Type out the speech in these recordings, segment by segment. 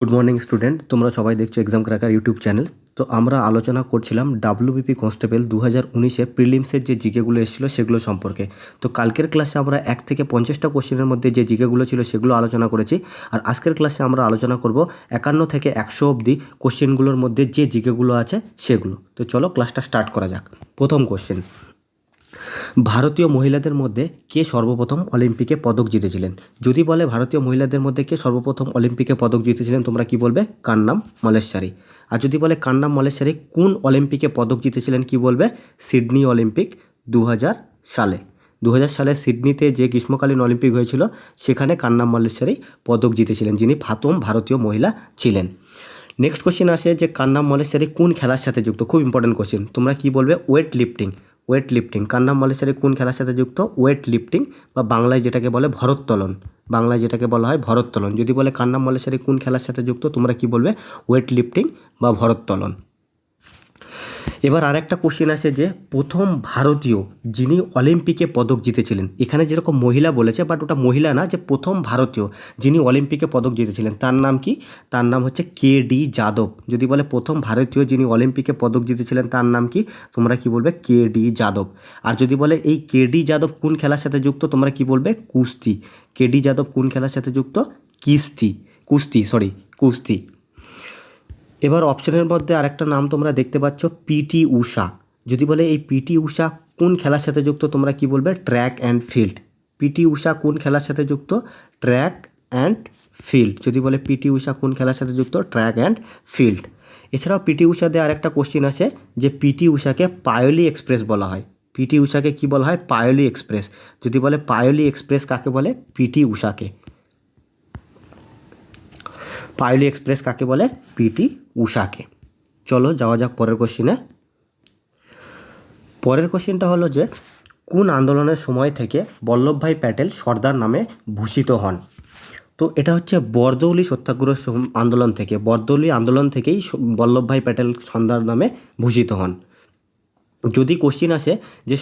Good morning student, তোমরা সবাই দেখছো এক্সাম ক্র্যাকার ইউটিউব চ্যানেল। তো আমরা আলোচনা করছিলাম ডাব্লিউবিপি কনস্টেবল 2019-এ প্রিলিমসের যে জিকেগুলো এসেছিলো সেগুলো সম্পর্কে। তো কালকের ক্লাসে আমরা 1 থেকে 50টা কোশ্চেনের মধ্যে যে জিকেগুলো ছিল সেগুলো আলোচনা করেছি। আর আজকের ক্লাসে আমরা আলোচনা করব 51 থেকে 100 অবধি কোশ্চেনগুলোর মধ্যে যে জিকেগুলো আছে সেগুলো। তো চলো ক্লাসটা স্টার্ট করা যাক। প্রথম কোশ্চেন, ভারতীয় মহিলাদের মধ্যে কে সর্বপ্রথম অলিম্পিকে পদক জিতেছিলেন? যদি বলে ভারতীয় মহিলাদের মধ্যে কে সর্বপ্রথম অলিম্পিকে পদক জিতেছিলেন, তোমরা কি বলবে? কান্নাম মল্লেশ্বরী। আর যদি বলে কান্নাম মল্লেশ্বরী কোন অলিম্পিকে পদক জিতেছিলেন, কি বলবে? সিডনি অলিম্পিক 2000 সালে। 2000 সালে সিডনিতে যে গ্রীষ্মকালীন অলিম্পিক হয়েছিল সেখানে কান্নাম মল্লেশ্বরী পদক জিতেছিলেন, যিনি প্রথম ভারতীয় মহিলা ছিলেন। নেক্সট কোশ্চেন আসে যে কান্নাম মল্লেশ্বরী কোন খেলার সাথে যুক্ত? খুব ইম্পর্টেন্ট কোশ্চেন, তোমরা কি বলবে? Weight lifting. Weight lifting. Karnam Malleswari কোন খেলার সাথে যুক্ত? ওয়েট লিফটিং, বা বাংলায় যেটাকে বলে ভরোত্তোলন। বাংলায় যেটাকে বলা হয় ভরোত্তোলন। যদি বলে কান্নাম মল্লেশ্বরী কোন খেলার সাথে যুক্ত, তোমরা কি বলবে? ওয়েট লিফটিং বা ভরোত্তোলন। এবার আরেকটা কোশ্চেন আসে যে প্রথম ভারতীয় যিনি অলিম্পিকে পদক জিতেছিলেন। এখানে যেরকম মহিলা বলেছে, বাট ওটা মহিলা না, যে প্রথম ভারতীয় যিনি অলিম্পিকে পদক জিতেছিলেন তার নাম কি? তার নাম হচ্ছে কে.ডি. যাদব। যদি বলে প্রথম ভারতীয় যিনি অলিম্পিকে পদক জিতেছিলেন তার নাম কি, তোমরা কি বলবে? কে.ডি. যাদব। আর যদি বলে এই কে.ডি. যাদব কোন খেলার সাথে যুক্ত, তোমরা কি বলবে? কুস্তি। কে.ডি. যাদব কোন খেলার সাথে যুক্ত? কুস্তি। এবার অপশনের মধ্যে আরেকটা নাম তোমরা দেখতে পাচ্ছ, পিটি ঊষা। যদি বলে এই পিটি ঊষা কোন খেলার সাথে যুক্ত, তোমরা কি বলবে? Track and field. PT Usha কোন খেলার সাথে যুক্ত? Track and field. যদি বলে পিটি ঊষা কোন খেলার সাথে যুক্ত? Track and field. এছাড়াও পিটি ঊষা দিয়ে আরেকটা কোশ্চিন আছে যে পিটি ঊষাকে পায়োলি এক্সপ্রেস বলা হয়। পিটি ঊষাকে কি বলা হয়? পায়োলি এক্সপ্রেস। যদি বলে পায়োলি এক্সপ্রেস কাকে বলে? পিটি ঊষাকে। পায়োলি এক্সপ্রেস কাকে বলে? পিটি ঊষাকে। চলো যাওয়া যাক পরের কোশ্চেনে। পরের কোশ্চেনটা হলো যে কোন আন্দোলনের সময় থেকে বল্লভভাই প্যাটেল সর্দার নামে ভূষিত হন? তো এটা হচ্ছে বরদৌলি সত্যাগ্রহ আন্দোলন থেকে। বরদৌলি আন্দোলন থেকেই বল্লভভাই প্যাটেল সর্দার নামে ভূষিত হন। যদি কোশ্চিন আসে যে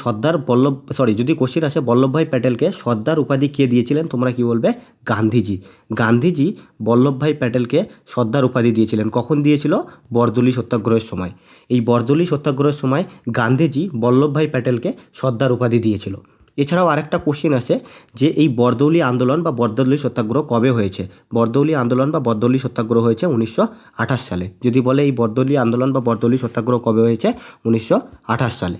যদি কোশ্চিন আসে বল্লভভাই প্যাটেলকে সর্দার উপাধি কে দিয়েছিলেন, তোমরা কি বলবে? গান্ধীজি। গান্ধীজি বল্লভভাই প্যাটেলকে সর্দার উপাধি দিয়েছিলেন। কখন দিয়েছিল? বরদৌলি সত্যাগ্রহের সময়। এই বরদৌলি সত্যাগ্রহের সময় গান্ধীজি বল্লভভাই প্যাটেলকে সর্দার উপাধি দিয়েছিল। এছাড়াও আরেকটা কোশ্চিন আসে যে এই বরদৌলি আন্দোলন বা বরদৌলি সত্যাগ্রহ কবে হয়েছে? বরদৌলি আন্দোলন বা বরদৌলি সত্যাগ্রহ হয়েছে 1928 সালে। যদি বলে এই বরদৌলি আন্দোলন বা বরদৌলি সত্যাগ্রহ কবে হয়েছে? 1928 সালে।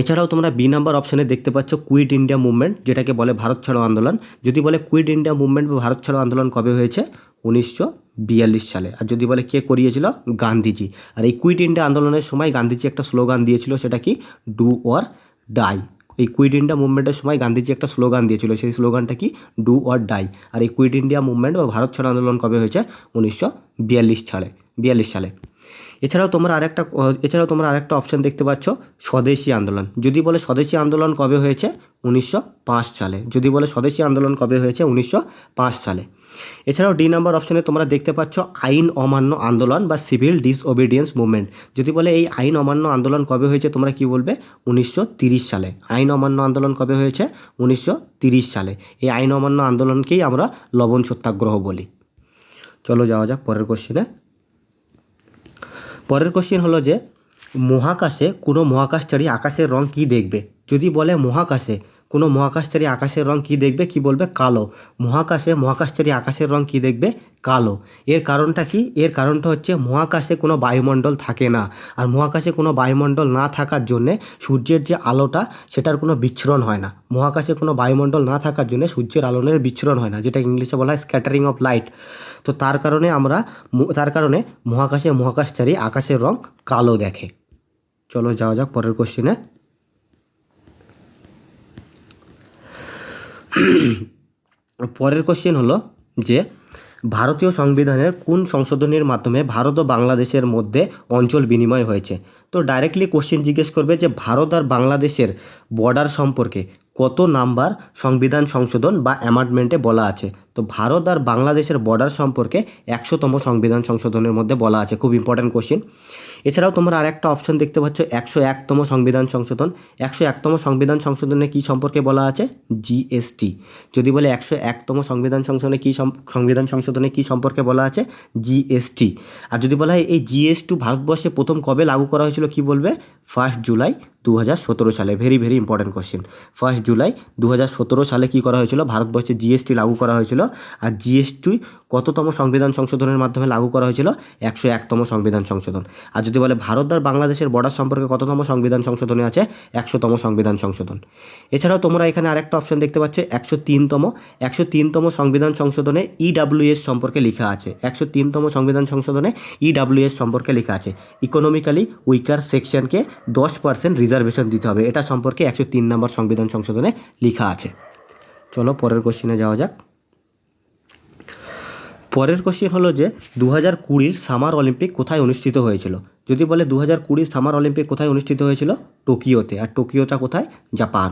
এছাড়াও তোমরা বি নাম্বার অপশানে দেখতে পাচ্ছ কুইট ইন্ডিয়া মুভমেন্ট, যেটাকে বলে ভারত ছাড়ো আন্দোলন। যদি বলে কুইট ইন্ডিয়া মুভমেন্ট বা ভারত ছাড়ো আন্দোলন কবে হয়েছে? 1942 সালে। আর যদি বলে কে করিয়েছিল? গান্ধীজি। আর এই কুইট ইন্ডিয়া আন্দোলনের সময় গান্ধীজি একটা স্লোগান দিয়েছিল, সেটা কি? Do or die. এই কুইট ইন্ডিয়া মুভমেন্টের সময় গান্ধীজি একটা স্লোগান দিয়েছিল, সেই স্লোগানটা কি? Do or die. আর এই কুইট ইন্ডিয়া মুভমেন্ট বা ভারত ছাড়ো আন্দোলন কবে হয়েছে? 1942 সালে। এছাড়াও তোমরা আরেকটা অপশান দেখতে পাচ্ছ, স্বদেশী আন্দোলন। যদি বলে স্বদেশী আন্দোলন কবে হয়েছে? 1905 সালে। যদি বলে স্বদেশী আন্দোলন কবে হয়েছে? 1905 সালে। এছাড়াও ডি নাম্বার অপশানে তোমরা দেখতে পাচ্ছ আইন অমান্য আন্দোলন বা সিভিল ডিসওবিডিয়েন্স মুভমেন্ট। যদি বলে এই আইন অমান্য আন্দোলন কবে হয়েছে, তোমরা কি বলবে? 1930 সালে। আইন অমান্য আন্দোলন কবে হয়েছে? 1930 সালে। এই আইন অমান্য আন্দোলনকেই আমরা লবণ সত্যাগ্রহ বলি। চলো যাওয়া যাক পরের কোশ্চেনে। পরের কোশ্চেন হলো যে মহাকাশে কোনো মহাকাশচারী আকাশের রং কী দেখবে? যদি বলে মহাকাশে কোনো মহাকাশচারী আকাশের রং কী দেখবে, কি বলবে? কালো। মহাকাশচারী আকাশের রং কী দেখবে? কালো। এর কারণটা কি? এর কারণটা হচ্ছে মহাকাশে কোনো বায়ুমণ্ডল থাকে না। আর মহাকাশে কোনো বায়ুমণ্ডল না থাকার জন্যে সূর্যের যে আলোটা সেটার কোনো বিচ্ছুরণ হয় না। মহাকাশে কোনো বায়ুমণ্ডল না থাকার জন্যে সূর্যের আলোর বিচ্ছুরণ হয় না, যেটা ইংলিশে বলা হয় স্ক্যাটারিং অফ লাইট। তো তার কারণে মহাকাশচারী আকাশের রং কালো দেখে। চলো যাওয়া যাক পরের কোশ্চেনে। পরের কোশ্চেন হলো যে ভারতীয় সংবিধানের কোন সংশোধনীর মাধ্যমে ভারত ও বাংলাদেশের মধ্যে অঞ্চল বিনিময় হয়েছে? তো ডাইরেক্টলি কোশ্চেন জিজ্ঞেস করবে যে ভারত আর বাংলাদেশের বর্ডার সম্পর্কে কত নাম্বার সংবিধান সংশোধন বা অ্যামেন্ডমেন্টে বলা আছে? তো ভারত আর বাংলাদেশের বর্ডার সম্পর্কে 100তম সংবিধান সংশোধনের মধ্যে বলা আছে, খুব ইম্পর্ট্যান্ট কোশ্চেন। এছাড়াও তোমরা আরেকটা অপশন দেখতে পাচ্ছ 101তম সংবিধান সংশোধন। 101তম সংবিধান সংশোধনে কী সম্পর্কে বলা আছে? জিএসটি। যদি বলে 101তম সংবিধান সংশোধনে কী সম্পর্কে বলা আছে? জিএসটি। আর যদি বলা হয় এই জিএসটি ভারতবর্ষে প্রথম কবে লাগু করা হয়েছিল, কি বলবে? 1 জুলাই 2017 সালে। Very very important question. 1 July 2017 সালে কী করা হয়েছিল? ভারতবর্ষে জিএসটি লাগু করা হয়েছিল। আর জিএসটি কততম সংবিধান সংশোধনের মাধ্যমে লাগু করা হয়েছিল? 101তম সংবিধান সংশোধন। আর যদি বলে ভারত আর বাংলাদেশের বর্ডার সম্পর্কে কততম সংবিধান সংশোধনে আছে? 100তম সংবিধান সংশোধন। এছাড়াও তোমরা এখানে আরেকটা অপশন দেখতে পাচ্ছ 103তম সংবিধান সংশোধনে ইডাব্লিউএস সম্পর্কে লেখা আছে। 103তম সংবিধান সংশোধনে ইডাব্লিউএস সম্পর্কে লেখা আছে, ইকোনমিক্যালি উইকার সেকশনকে 10% রিজার্ভেশন দিতে হবে। এটা সম্পর্কে 103 নম্বর সংবিধান সংশোধনে লেখা আছে। চলো পরের কোশ্চেনে যাওয়া যাক। পরের কোশ্চেন হলো যে 2020 সামার অলিম্পিক কোথায় অনুষ্ঠিত হয়েছিল? যদি বলে 2020 সামার অলিম্পিক কোথায় অনুষ্ঠিত হয়েছিল? টোকিওতে। আর টোকিওটা কোথায়? জাপান।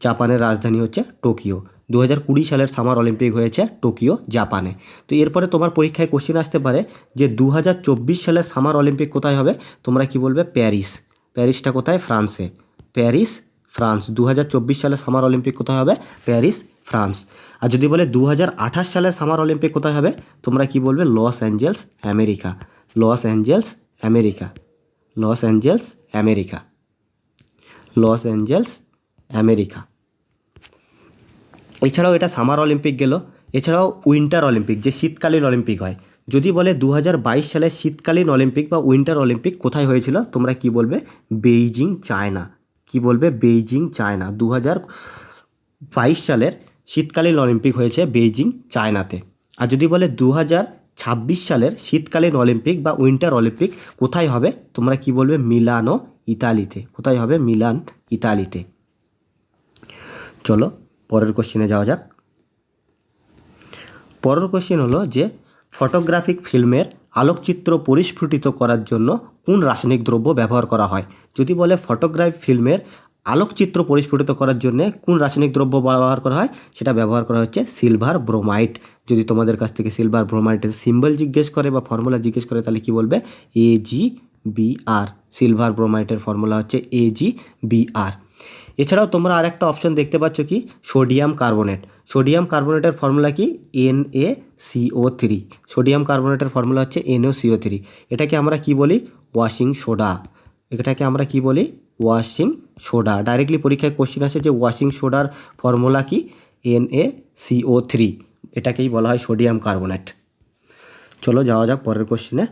জাপানের রাজধানী হচ্ছে টোকিও। 2020 সালের সামার অলিম্পিক হয়েছে টোকিও, জাপানে। তো এরপরে তোমার পরীক্ষায় কোশ্চেন আসতে পারে যে 2024 সালের সামার অলিম্পিক কোথায় হবে? তোমরা কি বলবে? প্যারিস। প্যারিসটা কোথায়? ফ্রান্সে। Paris, France. 2024 সালে সামার অলিম্পিক কোথায় হবে? Paris, France. আর যদি বলে 2028 সালে সামার অলিম্পিক কোথায় হবে? তোমরা কি বলবে? Los Angeles, America. Los Angeles, America. Los Angeles, America. Los Angeles, America. এছাড়াও এটা সামার অলিম্পিক গেল। এছাড়াও উইন্টার অলিম্পিক, যে শীতকালীন অলিম্পিক হয়। যদি বলে 2022 সালে শীতকালীন অলিম্পিক বা উইন্টার অলিম্পিক কোথায় হয়েছিল? তোমরা কি বলবে? Beijing, China. কি বলবে? Beijing, China. 2022 সালের শীতকালীন অলিম্পিক হয়েছে বেইজিং, চায়নাতে। আর যদি বলে 2026 সালের শীতকালীন অলিম্পিক বা উইন্টার অলিম্পিক কোথায় হবে? তোমরা কি বলবে? মিলানো, ইতালিতে। কোথায় হবে? মিলান, ইতালিতে। চলো পরের কোশ্চেনে যাওয়া যাক। পরের কোশ্চেন হলো যে ফটোগ্রাফিক ফিল্মের আলোকচিত্র পরিস্ফুটিত করার জন্য কোন রাসায়নিক দ্রব্য ব্যবহার করা হয়? যদি বলে ফটোগ্রাফি ফিল্মের আলোকচিত্র পরিস্ফুটিত করার জন্য কোন রাসায়নিক দ্রব্য ব্যবহার করা হয়? সেটা ব্যবহার করা হচ্ছে সিলভার ব্রোমাইড। যদি তোমাদের কাছ থেকে সিলভার ব্রোমাইডের সিম্বল জিজ্ঞেস করে বা ফর্মুলা জিজ্ঞেস করে, তাহলে কি বলবে? AgBr। সিলভার ব্রোমাইডের ফর্মুলা হচ্ছে AgBr। এছাড়াও তোমরা আরেকটা অপশন দেখতে পাচ্ছ কি? Sodium carbonate. সোডিয়াম কার্বনেটের ফর্মুলা কি? NaCO3। সোডিয়াম কার্বনেটের ফর্মুলা হচ্ছে NaCO3। এটাকে আমরা কি বলি? Washing soda. এটাকে আমরা কি বলি? Washing soda. ডাইরেক্টলি পরীক্ষায় কোশ্চেন আসে যে ওয়াশিং সোডার ফর্মুলা কি? NaCO3। এটাকেই বলা হয় সোডিয়াম কার্বনেট। চলো যাওয়া যাক পরের কোশ্চেনে।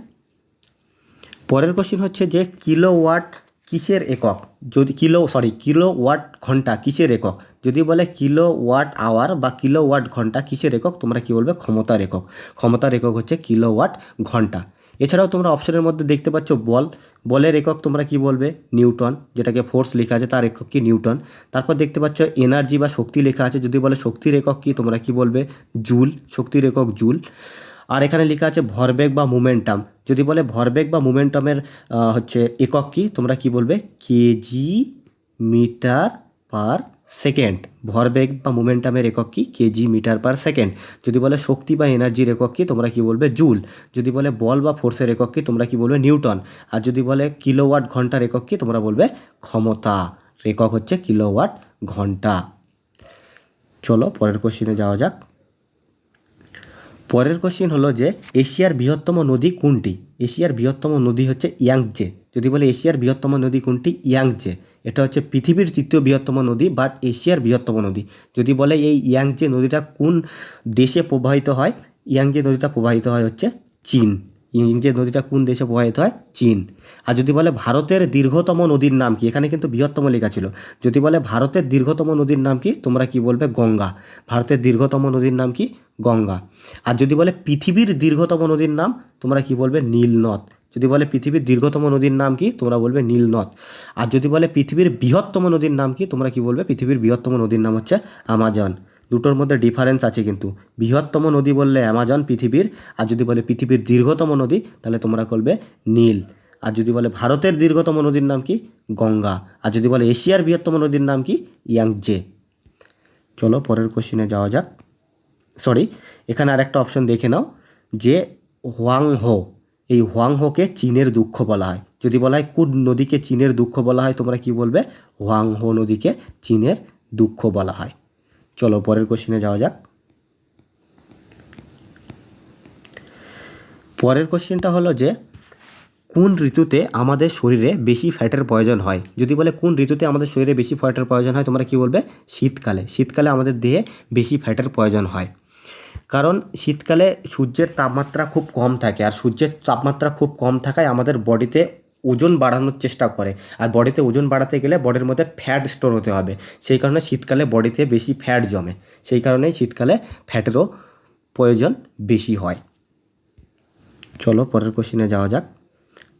পরের কোশ্চেন হচ্ছে যে কিলোওয়াট কিসের একক? যদি কিলোওয়াট ঘন্টা কিসের একক? যদি বলে কিলোওয়াট আওয়ার বা কিলোওয়াট ঘন্টা কিসের একক? তোমরা কি বলবে? ক্ষমতার একক। ক্ষমতার একক হচ্ছে কিলোওয়াট ঘন্টা। এছাড়াও তোমরা অপশনের মধ্যে দেখতে পাচ্ছ বল। বলের একক তোমরা কি বলবে? নিউটন। যেটাকে ফোর্স লেখা আছে তার একক কি? নিউটন। তারপর দেখতে পাচ্ছ এনার্জি বা শক্তি লেখা আছে। যদি বলে শক্তির একক কি? তোমরা কি বলবে? জুল। শক্তির একক জুল। আর এখানে লেখা আছে ভরবেগ বা মোমেন্টাম। যদি বলে ভরবেগ বা মোমেন্টামের হচ্ছে একক কি? তোমরা কি বলবে? KG metre per second. ভরবেগ বা মোমেন্টামের একক কি? KG metre per second. যদি বলে শক্তি বা এনার্জির একক কি? তোমরা কি বলবে? জুল। যদি বলে বল বা ফোর্সের একক কি? তোমরা কি বলবে? নিউটন। আর যদি বলে কিলোওয়াট ঘন্টার একক কি? তোমরা বলবে ক্ষমতা। একক হচ্ছে কিলোওয়াট ঘন্টা। চলো পরের কোশ্চেনে যাওয়া যাক। পরের কোশ্চেন হলো যে এশিয়ার বৃহত্তম নদী কোনটি? এশিয়ার বৃহত্তম নদী হচ্ছে ইয়াংজে। যদি বলে এশিয়ার বৃহত্তম নদী কোনটি? ইয়াংজে। এটা হচ্ছে পৃথিবীর তৃতীয় বৃহত্তম নদী, বাট এশিয়ার বৃহত্তম নদী। যদি বলে এই ইয়াংজে নদীটা কোন দেশে প্রবাহিত হয়? ইয়াংজে নদীটা প্রবাহিত হয় হচ্ছে চীন। ইয়াংজে নদীটা কোন দেশে প্রবাহিত হয়? চীন। আর যদি বলে ভারতের দীর্ঘতম নদীর নাম কি? এখানে কিন্তু বৃহত্তম লেখা ছিল। যদি বলে ভারতের দীর্ঘতম নদীর নাম কি? তোমরা কি বলবে? গঙ্গা। ভারতের দীর্ঘতম নদীর নাম কি? গঙ্গা। আর যদি বলে পৃথিবীর দীর্ঘতম নদীর নাম, তোমরা কি বলবে? নীলনদ। যদি বলে পৃথিবীর দীর্ঘতম নদীর নাম কি? তোমরা বলবে নীলনদ। আর যদি বলে পৃথিবীর বৃহত্তম নদীর নাম কি? তোমরা কি বলবে? পৃথিবীর বৃহত্তম নদীর নাম হচ্ছে আমাজন। দুটোর মধ্যে ডিফারেন্স আছে কিন্তু। বৃহত্তম নদী বললে অ্যামাজন পৃথিবীর, আর যদি বলে পৃথিবীর দীর্ঘতম নদী তাহলে তোমরা বলবে নীল। আর যদি বলে ভারতের দীর্ঘতম নদীর নাম কি? গঙ্গা। আর যদি বলে এশিয়ার বৃহত্তম নদীর নাম কি? ইয়াংজে। চলো পরের কোশ্চেনে যাওয়া যাক। সরি, এখানে আরেকটা অপশন দেখে নাও যে হোয়াংহো, এই হোয়াংহোকে চীনের দুঃখ বলা হয়। যদি বলা হয় কোন নদীকে চীনের দুঃখ বলা হয়, তোমরা কি বলবে? হোয়াংহো নদীকে চীনের দুঃখ বলা হয়। চলো পরের কোশ্চেনে যাওয়া যাক। পরের কোশ্চেনটা হলো যে কোন ঋতুতে আমাদের শরীরে বেশি ফ্যাটের প্রয়োজন হয়? যদি বলে কোন ঋতুতে আমাদের শরীরে বেশি ফ্যাটের প্রয়োজন হয়, তোমরা কি বলবে? শীতকালে। শীতকালে আমাদের দেহে বেশি ফ্যাটের প্রয়োজন হয়, কারণ শীতকালে সূর্যের তাপমাত্রা খুব কম থাকে, আর সূর্যের তাপমাত্রা খুব কম থাকায় আমাদের বডিতে ওজন বাড়ানোর চেষ্টা করে, আর বডিতে ওজন বাড়াতে গেলে বডির মধ্যে ফ্যাট স্টোর হতে হবে। সেই কারণে শীতকালে বডিতে বেশি ফ্যাট জমে, সেই কারণেই শীতকালে ফ্যাটেরও প্রয়োজন বেশি হয়। চলো পরের কোশ্চেনে যাওয়া যাক।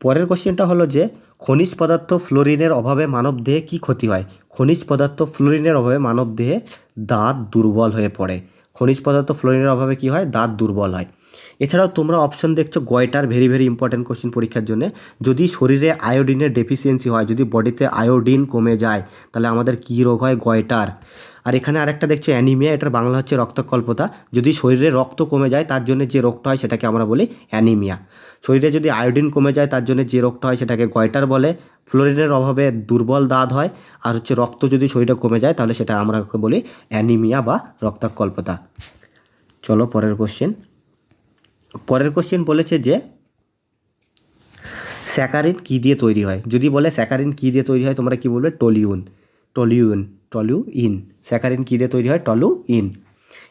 পরের কোশ্চেনটা হলো যে খনিজ পদার্থ ফ্লোরিনের অভাবে মানবদেহে কী ক্ষতি হয়? খনিজ পদার্থ ফ্লোরিনের অভাবে মানবদেহে দাঁত দুর্বল হয়ে পড়ে। খনিজ পদার্থ ফ্লোরিনের অভাবে কী হয়? দাঁত দুর্বল হয়। এছাড়াও তোমরা অপশন দেখছো goitre, very very important question পরীক্ষার জন্য। যদি শরীরে আয়োডিনের ডেফিসিয়েন্সি হয়, যদি বডিতে আয়োডিন কমে যায়, তাহলে আমাদের কী রোগ হয়? গয়টার। আর এখানে আরেকটা দেখছো অ্যানিমিয়া, এটার বাংলা হচ্ছে রক্তকল্পতা। যদি শরীরে রক্ত কমে যায় তার জন্য যে রোগটা হয় সেটাকে আমরা বলি অ্যানিমিয়া। শরীরে যদি আয়োডিন কমে যায় তার জন্য যে রোগটা হয় সেটাকে গয়টার বলে। ফ্লোরিনের অভাবে দুর্বল দাঁত হয়, আর হচ্ছে রক্ত যদি শরীরে কমে যায় তাহলে সেটা আমরা বলি অ্যানিমিয়া বা রক্তকল্পতা। চলো পরের কোশ্চেন। পরের কোশ্চেন বলেছে যে স্যাকারিন কী দিয়ে তৈরি হয়? যদি বলে স্যাকারিন কী দিয়ে তৈরি হয়, তোমরা কি বলবে? টলিউন। টলিউন, টলিউইন। স্যাকারিন কী দিয়ে তৈরি হয়? টলুইন।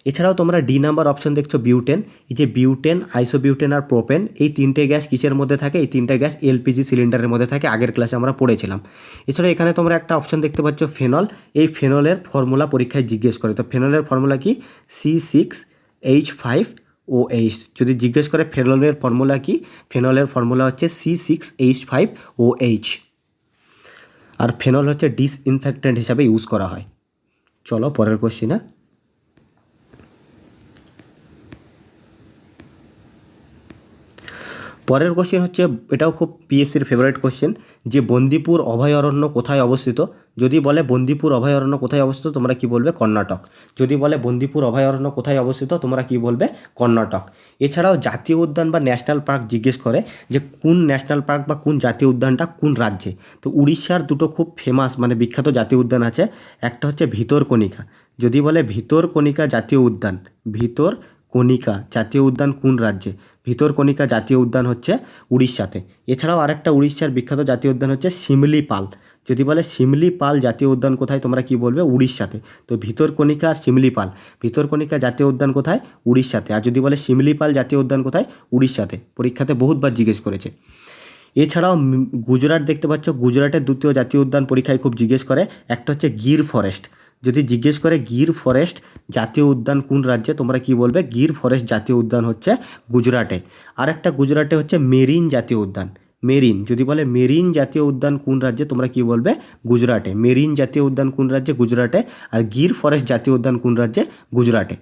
এছাড়াও তোমরা ডি নাম্বার অপশন দেখছো বিউটেন। এই যে বিউটেন, আইসোবিউটেন আর প্রোপেন, এই তিনটে গ্যাস কিসের মধ্যে থাকে? এই তিনটে গ্যাস এলপিজি সিলিন্ডারের মধ্যে থাকে, আগের ক্লাসে আমরা পড়েছিলাম। এছাড়াও এখানে তোমরা একটা অপশন দেখতে পাচ্ছ ফেনল। এই ফেনলের ফর্মুলা পরীক্ষায় জিজ্ঞেস করে, তো ফেনলের ফর্মুলা কি? C6H5OH। যদি জিজ্ঞেস করে ফেনলের ফর্মুলা কি, ফেনলের ফর্মুলা হচ্ছে C6H5OH। আর ফেনল হচ্ছে ডিসইনফেক্ট্যান্ট হিসাবে ইউজ করা হয়। চলো পরের কোশ্চেনে। পরের কোশ্চেন হচ্ছে, এটাও খুব পিএসসির ফেভারিট কোশ্চেন, যে বন্দিপুর অভয়ারণ্য কোথায় অবস্থিত? যদি বলে বন্দিপুর অভয়ারণ্য কোথায় অবস্থিত, তোমরা কি বলবে? কর্ণাটক। যদি বলে বন্দিপুর অভয়ারণ্য কোথায় অবস্থিত, তোমরা কি বলবে? কর্ণাটক। এছাড়াও জাতীয় উদ্যান বা ন্যাশনাল পার্ক জিজ্ঞেস করে যে কোন ন্যাশনাল পার্ক বা কোন জাতীয় উদ্যানটা কোন রাজ্যে। তো উড়িষ্যার দুটো খুব ফেমাস মানে বিখ্যাত জাতীয় উদ্যান আছে। একটা হচ্ছে ভিতরকনিকা। যদি বলে ভিতরকনিকা জাতীয় উদ্যান, ভিতরকনিকা জাতীয় উদ্যান কোন রাজ্যে? ভিতরকনিকা জাতীয় উদ্যান হচ্ছে উড়িষ্যাতে। এছাড়াও আরেকটা উড়িষ্যার বিখ্যাত জাতীয় উদ্যান হচ্ছে শিমলিপাল। যদি বলে শিমলিপাল জাতীয় উদ্যান কোথায়, তোমরা কি বলবে? উড়িষ্যাতে। তো ভিতরকনিকা, শিমলিপাল, ভিতরকনিকা জাতীয় উদ্যান কোথায়? উড়িষ্যাতে। আর যদি বলে শিমলিপাল জাতীয় উদ্যান কোথায়? উড়িষ্যাতে। পরীক্ষাতে বহুতবার জিজ্ঞেস করেছে। এছাড়াও গুজরাট দেখতে পাচ্ছ, গুজরাটের দ্বিতীয় জাতীয় উদ্যান পরীক্ষায় খুব জিজ্ঞেস করে, একটা হচ্ছে গির ফরেস্ট। যদি জিজ্ঞেস করে গির ফরেস্ট জাতীয় উদ্যান কোন রাজ্যে, তোমরা কি বলবে? গির ফরেস্ট জাতীয় উদ্যান হচ্ছে গুজরাটে। আর একটা গুজরাটে হচ্ছে মেরিন জাতীয় উদ্যান। মেরিন, যদি বলে মেরিন জাতীয় উদ্যান কোন রাজ্যে, তোমরা কি বলবে? গুজরাটে। মেরিন জাতীয় উদ্যান কোন রাজ্যে? গুজরাটে। আর গির ফরেস্ট জাতীয় উদ্যান কোন রাজ্যে? গুজরাটে।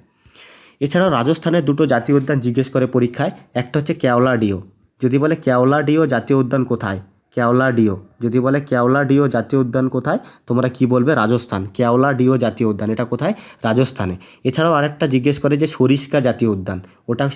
এছাড়াও রাজস্থানের দুটো জাতীয় উদ্যান জিজ্ঞেস করে পরীক্ষায়, একটা হচ্ছে কেওলাডিও। যদি বলে কেওলাডিও জাতীয় উদ্যান কোথায়? কেওলাডিও। যদি বলে কেওলাডিও জাতীয় উদ্যান কোথায়, তোমরা কি বলবে? রাজস্থান। কেওলাডিও জাতীয় উদ্যান এটা কোথায়? রাজস্থানে। এছাড়াও আরেকটা জিজ্ঞেস করে যে সরিস্কা জাতীয় উদ্যান,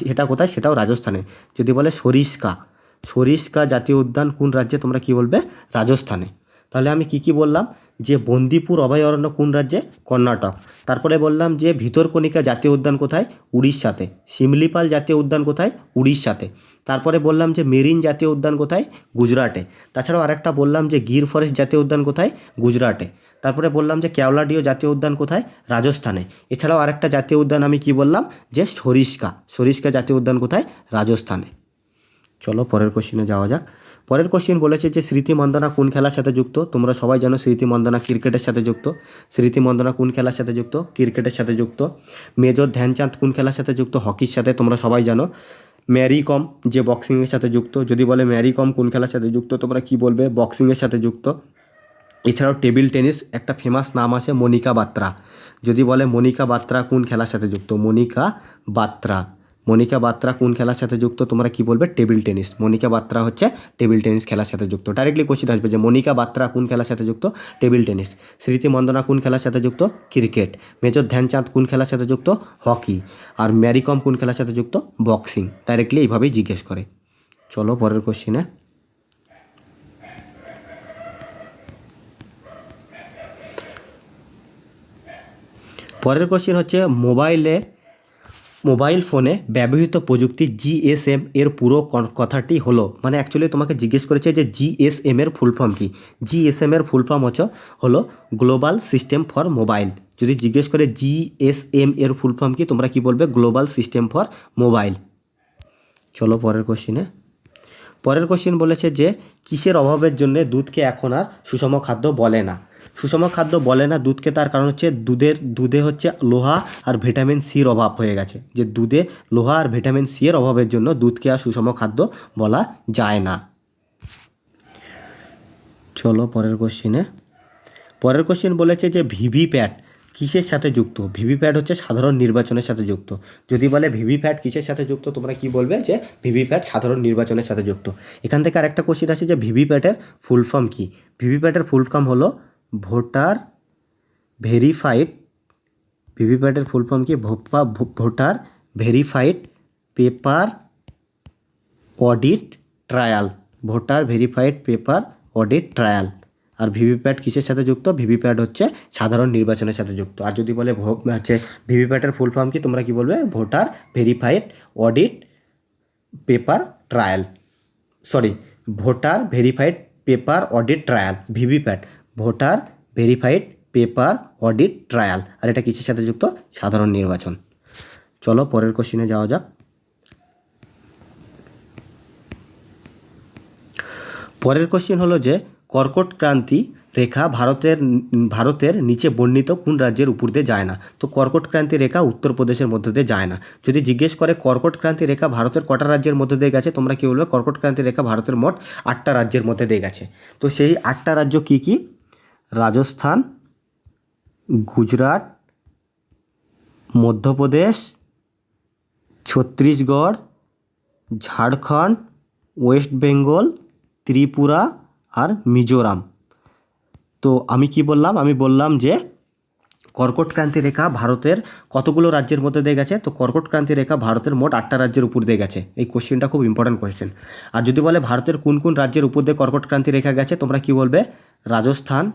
সেটা কোথায়? সেটাও রাজস্থানে। যদি বলে সরিস্কা, সরিস্কা জাতীয় উদ্যান কোন রাজ্যে, তোমরা কি বলবে? রাজস্থানে। তাহলে আমি কি বললাম? যে বন্দিপুর অভয়ারণ্য কোন রাজ্যে? কর্ণাটক। তারপরে বললাম যে ভিতরকনিকা জাতীয় উদ্যান কোথায়? উড়িষ্যাতে। শিমলিপাল জাতীয় উদ্যান কোথায়? উড়িষ্যাতে। তারপরে বললাম যে মেরিন জাতীয় উদ্যান কোথায়? গুজরাটে। তাছাড়াও আরেকটা বললাম যে গির ফরেস্ট জাতীয় উদ্যান কোথায়? গুজরাটে। তারপরে বললাম যে কেওলাডিও জাতীয় উদ্যান কোথায়? রাজস্থানে। এছাড়াও আরেকটা জাতীয় উদ্যান আমি কি বললাম? যে সরিস্কা, সরিস্কা জাতীয় উদ্যান কোথায়? রাজস্থানে। চলো পরের কোশ্চেনে যাওয়া যাক। পরের কোশ্চেন বলেছে যে স্মৃতি মন্দনা কোন খেলার সাথে যুক্ত? তোমরা সবাই জানো স্মৃতি মন্দনা ক্রিকেটের সাথে যুক্ত। স্মৃতি মন্দনা কোন খেলার সাথে যুক্ত? ক্রিকেটের সাথে যুক্ত। মেজর ধ্যানচাঁদ কোন খেলার সাথে যুক্ত? হকির সাথে। তোমরা সবাই জানো। ম্যারি কম যে বক্সিংয়ের সাথে যুক্ত। যদি বলে ম্যারি কম কোন খেলার সাথে যুক্ত, তোমরা কি বলবে? বক্সিংয়ের সাথে যুক্ত। এছাড়াও টেবিল টেনিস একটা ফেমাস নাম আছে মনিকা বাত্রা। যদি বলে মনিকা বাত্রা কোন খেলার সাথে যুক্ত? মনিকা বাত্রা মনিকা বাত্রা কোন খেলার সাথে যুক্ত? তোমরা কি বলবে? Table tennis. মনিকা বাত্রা হচ্ছে টেবিল টেনিস খেলার সাথে যুক্ত। ডাইরেক্টলি কোশ্চেন আসবে যে মনিকা বাত্রা কোন খেলার সাথে যুক্ত? Table tennis. স্মৃতি মন্দনা কোন খেলার সাথে যুক্ত? ক্রিকেট। মেজর ধ্যানচাঁদ কোন খেলার সাথে যুক্ত? হকি। আর ম্যারিকম কোন খেলার সাথে যুক্ত? বক্সিং। ডাইরেক্টলি এইভাবেই জিজ্ঞেস করে। চলো পরের কোশ্চেনে। পরের কোশ্চেন হচ্ছে মোবাইল ফোনে ব্যবহৃত প্রযুক্তি জিএসএম এর পুরো কথাটি হলো, মানে অ্যাকচুয়ালি তোমাকে জিজ্ঞেস করেছে যে জিএসএম এর ফুল ফর্ম কী। জিএসএম এর ফুল ফর্ম হলো গ্লোবাল সিস্টেম ফর মোবাইল। যদি জিজ্ঞেস করে জিএসএম এর ফুল ফর্ম কী, তোমরা কি বলবে? Global system for mobile. চলো পরের কোশ্চেনে। পরের কোশ্চেন বলেছে যে কিসের অভাবের জন্য দুধকে এখন আর সুষম খাদ্য বলে না? সুষম খাদ্য বলে না দুধকে, তার কারণ হচ্ছে দুধে হচ্ছে লোহা আর ভিটামিন সির অভাব হয়ে গেছে। যে দুধে লোহা আর ভিটামিন সি এর অভাবের জন্য দুধকে আর সুষম খাদ্য বলা যায় না। চলো পরের কোশ্চেনে। পরের কোশ্চেন বলেছে যে ভিভিপ্যাট কিসের সাথে যুক্ত? ভিভিপ্যাট হচ্ছে সাধারণ নির্বাচনের সাথে যুক্ত। যদি বলে ভিভিপ্যাট কিসের সাথে যুক্ত, তোমরা কি বলবে? যে ভিভিপ্যাট সাধারণ নির্বাচনের সাথে যুক্ত। এখান থেকে আরেকটা কোশ্চেন আছে যে ভিভিপ্যাটের ফুল ফর্ম কী? ভিভিপ্যাটের ফুল ফর্ম হলো ভোটার ভেরিফাইড। ভিভিপ্যাটের ফুল ফর্ম কি? Voter verified paper audit trail. Voter verified paper audit trail. আর ভিভিপ্যাট কিসের সাথে যুক্ত? ভিভিপ্যাট হচ্ছে সাধারণ নির্বাচনের সাথে যুক্ত। আর যদি বলে হচ্ছে ভিভিপ্যাটের ফুল ফর্ম কি, তোমরা কি বলবে? Voter verified audit paper trail. Voter verified paper audit trail. VVPAT voter verified paper audit trail. আর এটা কিসের সাথে যুক্ত? সাধারণ নির্বাচন। চলো পরের কোশ্চেনে যাওয়া যাক। পরের কোশ্চেন হলো যে কর্কট ক্রান্তি রেখা ভারতের নিচে বর্ণিত কোন রাজ্যের উপর দিয়ে যায় না? তো কর্কট ক্রান্তি রেখা উত্তরপ্রদেশের মধ্যে দিয়ে যায় না। যদি জিজ্ঞেস করে কর্কট ক্রান্তি রেখা ভারতের কটা রাজ্যের মধ্যে দিয়ে গেছে, তোমরা কী বলবে? কর্কট ক্রান্তি রেখা ভারতের মোট 8টা রাজ্যের মধ্যে দিয়ে গেছে। তো সেই 8টা রাজ্য কী কী? রাজস্থান, গুজরাট, মধ্যপ্রদেশ, ছত্তিশগড়, ঝাড়খণ্ড, ওয়েস্ট বেঙ্গল, ত্রিপুরা আর মিজোরাম। তো আমি কি বললাম? আমি বললাম যে কর্কট ক্রান্তি রেখা ভারতের কতগুলো রাজ্যের মধ্যে দিয়ে গেছে? তো কর্কট ক্রান্তি রেখা ভারতের মোট 8টা রাজ্যের উপর দিয়ে গেছে। এই কোশ্চেনটা খুব ইম্পর্ট্যান্ট কোশ্চেন। আর যদি বলে ভারতের কোন কোন রাজ্যের উপর দিয়ে কর্কট ক্রান্তি রেখা গেছে, তোমরা কি বলবে? রাজস্থান,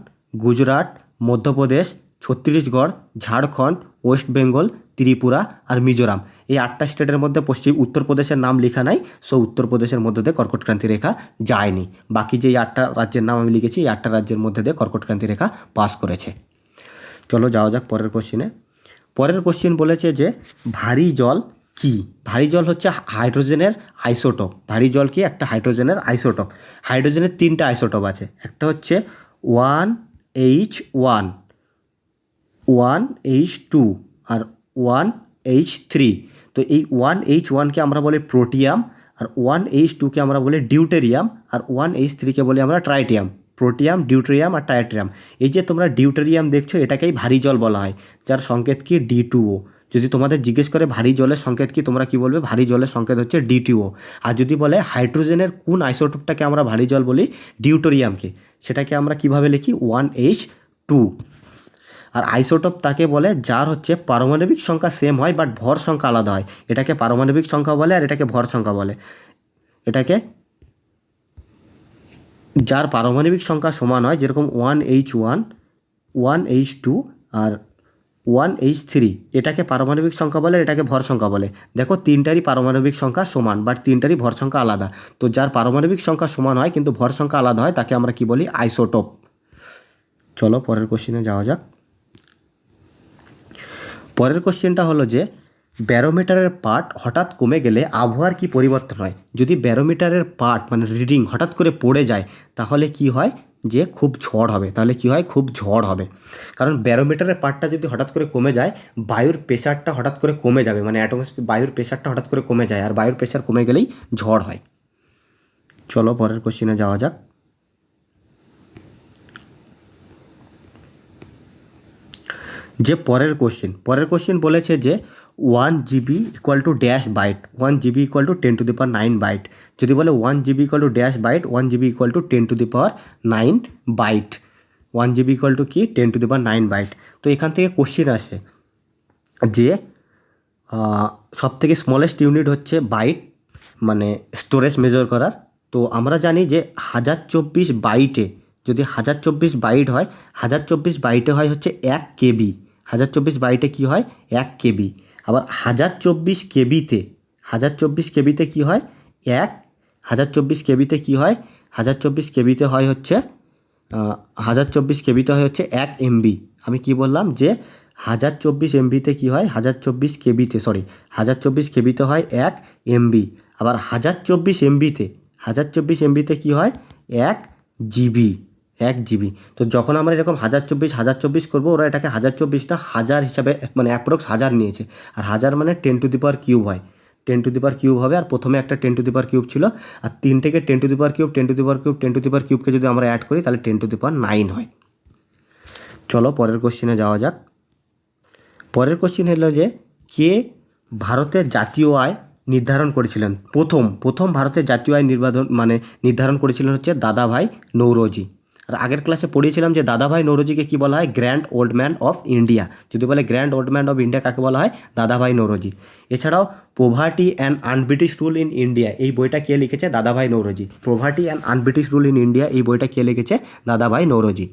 গুজরাট, মধ্যপ্রদেশ, ছত্তিশগড়, ঝাড়খণ্ড, ওয়েস্ট বেঙ্গল, ত্রিপুরা আর মিজোরাম। এই 8টা স্টেটের মধ্যে উত্তরপ্রদেশের নাম লেখা নাই। সো উত্তরপ্রদেশের মধ্যে দিয়ে কর্কট ক্রান্তি রেখা যায়নি। বাকি যে 8টা রাজ্যের নাম আমি লিখেছি, এই 8টা রাজ্যের মধ্যে দিয়ে কর্কট ক্রান্তি রেখা পাস করেছে। চলো যাওয়া যাক পরের কোশ্চেনে। পরের কোশ্চেন বলেছে যে ভারী জল কি? ভারী জল হচ্ছে হাইড্রোজেনের আইসোটোপ। ভারী জল কি? একটা হাইড্রোজেনের আইসোটোপ। হাইড্রোজেনের 3টা আইসোটোপ আছে। একটা হচ্ছে 1H1, 1H2 আর 1H3। তো এই 1H1কে আমরা বলি প্রোটিয়াম, আর 1H2কে আমরা বলি ডিউটেরিয়াম, আর 1H3কে বলি আমরা ট্রাইটিয়াম। প্রোটিয়াম, ডিউটেরিয়াম আর ট্রাইটেরিয়াম। এই যে তোমরা ডিউটেরিয়াম দেখছো, এটাকেই ভারী জল বলা হয়, যার সংকেত কি? D2O। যদি তোমাদের জিজ্ঞেস করে ভারী জলের সংকেত কি, তোমরা কি বলবে? ভারী জলের সংকেত হচ্ছে D2O। আর যদি বলে হাইড্রোজেনের কোন আইসোটোপটাকে আমরা ভারী জল বলি? ডিউটেরিয়ামকে। সেটাকে আমরা কিভাবে লিখি? 1H2। আর আইসোটোপ তাকে বলে যার হচ্ছে পারমাণবিক সংখ্যা সেম হয় বাট ভর সংখ্যা আলাদা হয়। এটাকে পারমাণবিক সংখ্যা বলে, আর এটাকে ভর সংখ্যা বলে। এটাকে যার পারমাণবিক সংখ্যা সমান হয়, যেরকম 1H1, 1H2 আর 1H3, এটাকে পারমাণবিক সংখ্যা বলে, এটাকে ভর সংখ্যা বলে। দেখো 3টারই পারমাণবিক সংখ্যা সমান বাট 3টারই ভর সংখ্যা আলাদা। তো যার পারমাণবিক সংখ্যা সমান হয় কিন্তু ভর সংখ্যা আলাদা হয়, তাকে আমরা কি বলি? আইসোটোপ। চলো পরের কোশ্চেনে যাওয়া যাক। পরের কোশ্চেনটা হলো যে ব্যারোমিটারের পার্ট হঠাৎ কমে গেলে আবহাওয়ার কি পরিবর্তন হয়? যদি ব্যারোমিটারের পার্ট মানে রিডিং হঠাৎ করে পড়ে যায়, তাহলে কি হয়? যে খুব ঝড় হবে। তাহলে কি হয়? খুব ঝড় হবে। কারণ ব্যারোমিটারের পার্টটা যদি হঠাৎ করে কমে যায়, বায়ুর প্রেশারটা হঠাৎ করে কমে যাবে, মানে বায়ুর প্রেশারটা হঠাৎ করে কমে যায়, আর বায়ুর প্রেশার কমে গেলেই ঝড় হয়। চলো পরের কোশ্চেনে যাওয়া যাক। যে পরের কোশ্চেন বলেছে যে 1 GB equal to dash byte, 1 GB equal to 10⁹ byte. যদি বলে 1 GB equal to dash byte, 1 GB equal to 10⁹ byte. 1 GB equal to কি 10⁹ বাইট। তো এখান থেকে কোশ্চিন আসে যে সব থেকে স্মলেস্ট ইউনিট হচ্ছে বাইট, মানে স্টোরেজ মেজার করার। তো আমরা জানি যে 1024 বাইটে, যদি 1024 বাইট হয়, 1024 বাইটে হয় হচ্ছে 1 KB। 1024 বাইটে কী হয় 1 KB। আবার 1024 কেবিতে, 1024 কেবিতে কী হয় 1024 কেবিতে কী হয় 1024 কেবিতে হয় হচ্ছে 1024 কেবিতে হয় হচ্ছে 1 MB। আমি কি বললাম যে 1024 MBতে কী হয় 1024 কেবিতে, 1024 কেবিতে হয় 1 MB। আবার 1024 MBতে, 1024 MBতে কী হয় 1 GB, 1 GB। তো যখন আমরা এরকম 1024 করবো, ওরা এটাকে 1024টা হাজার হিসাবে, মানে অ্যাপ্রক্স হাজার নিয়েছে। আর হাজার মানে 10⁻³ হয়, 10⁻³ হবে। আর প্রথমে একটা 10⁻³ ছিল, আর তিনটেকে 10⁻³ কে যদি আমরা অ্যাড করি তাহলে 10⁹ হয়। চলো পরের কোশ্চেনে যাওয়া যাক। পরের কোশ্চেন হলো যে কে ভারতের জাতীয় আয় নির্ধারণ করেছিলেন? প্রথম ভারতের জাতীয় আয় নির্ধারণ করেছিলেন হচ্ছে দাদাভাই নৌরোজি। আর আগের ক্লাসে পড়িয়েছিলাম যে দাদাভাই নৌরোজিকে কী বলা হয়? Grand old man of India. যদি বলে grand old man of India কাকে বলা হয়? দাদাভাই নৌরোজি। এছাড়াও poverty and un-British rule in India, এই বইটা কে লিখেছে? দাদাভাই Naoroji. Poverty and un-British rule in India, এই বইটা কে লিখেছে? দাদাভাই নৌরোজি।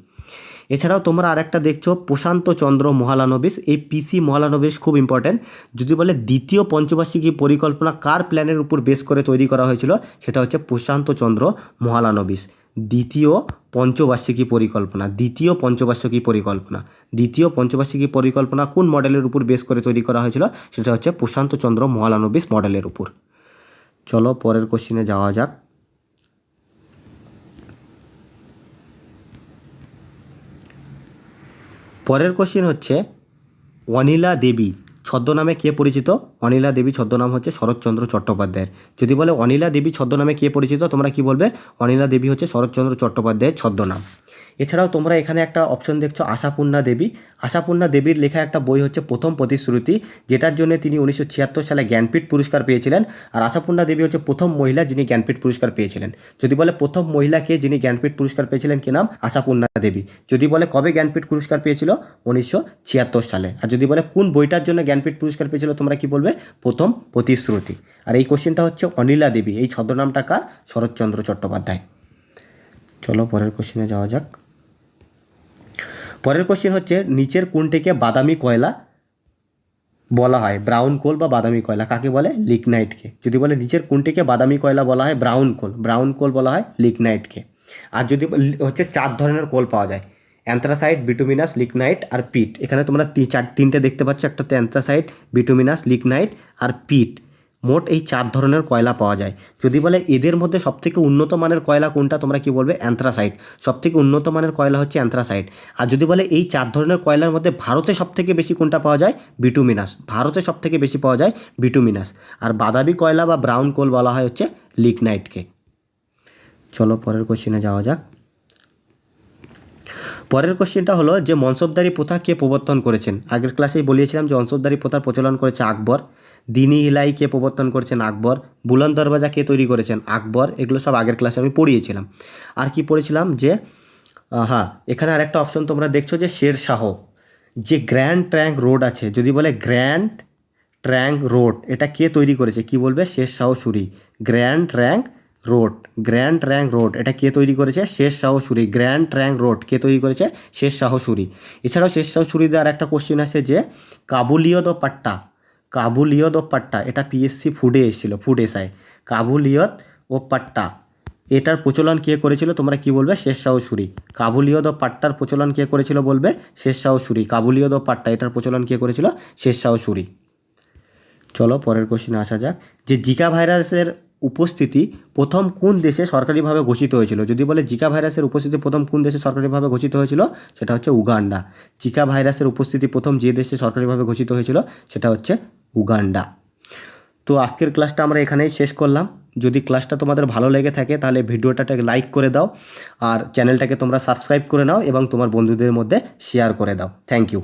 এছাড়াও তোমরা আরেকটা দেখছো প্রশান্ত চন্দ্র মহলানবিশ, এই পিসি মহলানবিশ খুব ইম্পর্ট্যান্ট। যদি বলে দ্বিতীয় পঞ্চবার্ষিকী পরিকল্পনা কার প্ল্যানের উপর বেস করে তৈরি করা হয়েছিল, সেটা হচ্ছে প্রশান্ত চন্দ্র মহলানবিশ। দ্বিতীয় পঞ্চবার্ষিকী পরিকল্পনা কোন মডেলের উপর বেস করে তৈরি করা হয়েছিল? সেটা হচ্ছে প্রশান্ত চন্দ্র মহলানবিশ মডেলের উপর। চলো পরের কোশ্চেনে যাওয়া যাক। পরের কোশ্চেন হচ্ছে অনিলা দেবী ছদ্মনামে কে পরিচিত? অনিলা দেবী ছদ্মনাম হচ্ছে শরৎচন্দ্র চট্টোপাধ্যায়ের। যদি বলে অনিলা দেবী ছদ্মনামে কে পরিচিত, তোমরা কি বলবে? অনিলা দেবী হচ্ছে শরৎচন্দ্র চট্টোপাধ্যায়ের ছদ্মনাম। এছাড়াও তোমরা এখানে একটা অপশন দেখছো আশাপূর্ণা দেবী। আশাপূর্ণা দেবীর লেখা একটা বই হচ্ছে প্রথম প্রতিশ্রুতি, যেটার জন্য তিনি 1976 সালে জ্ঞানপীঠ পুরস্কার পেয়েছিলেন। আর আশাপূর্ণা দেবী হচ্ছে প্রথম মহিলা যিনি জ্ঞানপীঠ পুরস্কার পেয়েছিলেন। যদি বলে প্রথম মহিলাকে যিনি জ্ঞানপীঠ পুরস্কার পেয়েছিলেন, কি নাম? আশাপূর্ণা দেবী। যদি বলে কবে জ্ঞানপীঠ পুরস্কার পেয়েছিল? 1976 সালে। আর যদি বলে কোন বইটার জন্য জ্ঞানপীঠ পুরস্কার পেয়েছিল, তোমরা কি বলবে? প্রথম প্রতিশ্রুতি। আর এই কোশ্চেনটা হচ্ছে অনিলা দেবী, এই ছদ্মনামটা কার? শরৎচন্দ্র চট্টোপাধ্যায়। চলো পরের কোশ্চেনে যাওয়া যাক। পরের কোশ্চেন হচ্ছে নিচের কোনটিকে বাদামি কয়লা বলা হয়? ব্রাউন কোল বা বাদামি কয়লা কাকে বলে? লিগনাইটকে। যদি বলে নিচের কোনটিকে বাদামি কয়লা বলা হয়? ব্রাউন কোল বলা হয় লিগনাইটকে। আর যদি হচ্ছে 4 ধরনের কোল পাওয়া যায়, অ্যান্থ্রাসাইট, বিটুমিনাস, লিগনাইট আর পিট। এখানে তোমরা তিনটে দেখতে পাচ্ছ, একটা হচ্ছে অ্যান্থ্রাসাইট, বিটুমিনাস, লিগনাইট আর পিট। মোট এই 4 ধরনের কয়লা পাওয়া যায়। যদি বলে এদের মধ্যে সবথেকে উন্নত মানের কয়লা কোনটা, তোমরা কি বলবে? অ্যান্থ্রাসাইট। সবথেকে উন্নত মানের কয়লা হচ্ছে অ্যান্থ্রাসাইট। আর যদি বলে এই 4 ধরনের কয়লার মধ্যে ভারতে সবথেকে বেশি কোনটা পাওয়া যায়? বিটুমিনাস। ভারতে সবথেকে বেশি পাওয়া যায় বিটুমিনাস। আর বাদামি কয়লা বা ব্রাউন কোল বলা হয় হচ্ছে লিগনাইটকে। চলো পরের কোশ্চেনে যাওয়া যাক। পরের কোশ্চেনটা হলো যে মনসবদারি প্রথা কে প্রবর্তন করেছেন? আগের ক্লাসেই বলিয়েছিলাম যে মনসবদারি প্রথার প্রচলন করেছে আকবর। দিনী ইলাই কে প্রবর্তন করেছেন? আকবর। বুলন্দ দরওয়াজা কে তৈরি করেছেন? আকবর। এগুলো সব আগের ক্লাসে আমি পড়িয়েছিলাম। আর কি পড়েছিলাম যে এখানে আরেকটা অপশন তোমরা দেখছো যে শেরশাহ। যে গ্র্যান্ড ট্র্যাঙ্ক রোড আছে, যদি বলে গ্র্যান্ড ট্র্যাঙ্ক রোড, এটা কে তৈরি করেছে? কি বলবে? শেরশাহ সূরি। গ্র্যান্ড ট্র্যাঙ্ক রোড এটা কে তৈরি করেছে? শেরশাহ সূরি। গ্র্যান্ড ট্র্যাঙ্ক রোড কে তৈরি করেছে? শেরশাহ সূরি। এছাড়াও শেরশাহ সূরিদের আর একটা কোশ্চেন আছে যে কাবুলিয়ত ও পাট্টা, এটা পিএসসি ফুডে এসেছিল, ফুড এসআই। কাবুলিয়ত ও পাট্টা এটার প্রচলন কে করেছিল? তোমরা কি বলবে? শেরশাহ সূরি। কাবুলিয়ত ও পাট্টার প্রচলন কে করেছিল? বলবে শেরশাহ সূরি। কাবুলিয়ত ও পাট্টা এটার প্রচলন কে করেছিল? শেরশাহ সূরি। চলো পরের কোশ্চেনে আসা যাক। যে জিকা ভাইরাসের উপস্থিতি প্রথম কোন দেশে সরকারিভাবে ঘোষিত হয়েছিল? যদি বলে জিকা ভাইরাসের উপস্থিতি প্রথম কোন দেশে সরকারিভাবে ঘোষিত হয়েছিল, সেটা হচ্ছে উগান্ডা। জিকা ভাইরাসের উপস্থিতি প্রথম যে দেশে সরকারিভাবে ঘোষিত হয়েছিল সেটা হচ্ছে উগান্ডা। তো আজকের ক্লাসটা আমরা এখানেই শেষ করলাম। যদি ক্লাসটা তোমাদের ভালো লেগে থাকে তাহলে ভিডিওটাকে লাইক করে দাও, আর চ্যানেলটাকে তোমরা সাবস্ক্রাইব করে নাও এবং তোমার বন্ধুদের মধ্যে শেয়ার করে দাও। Thank you.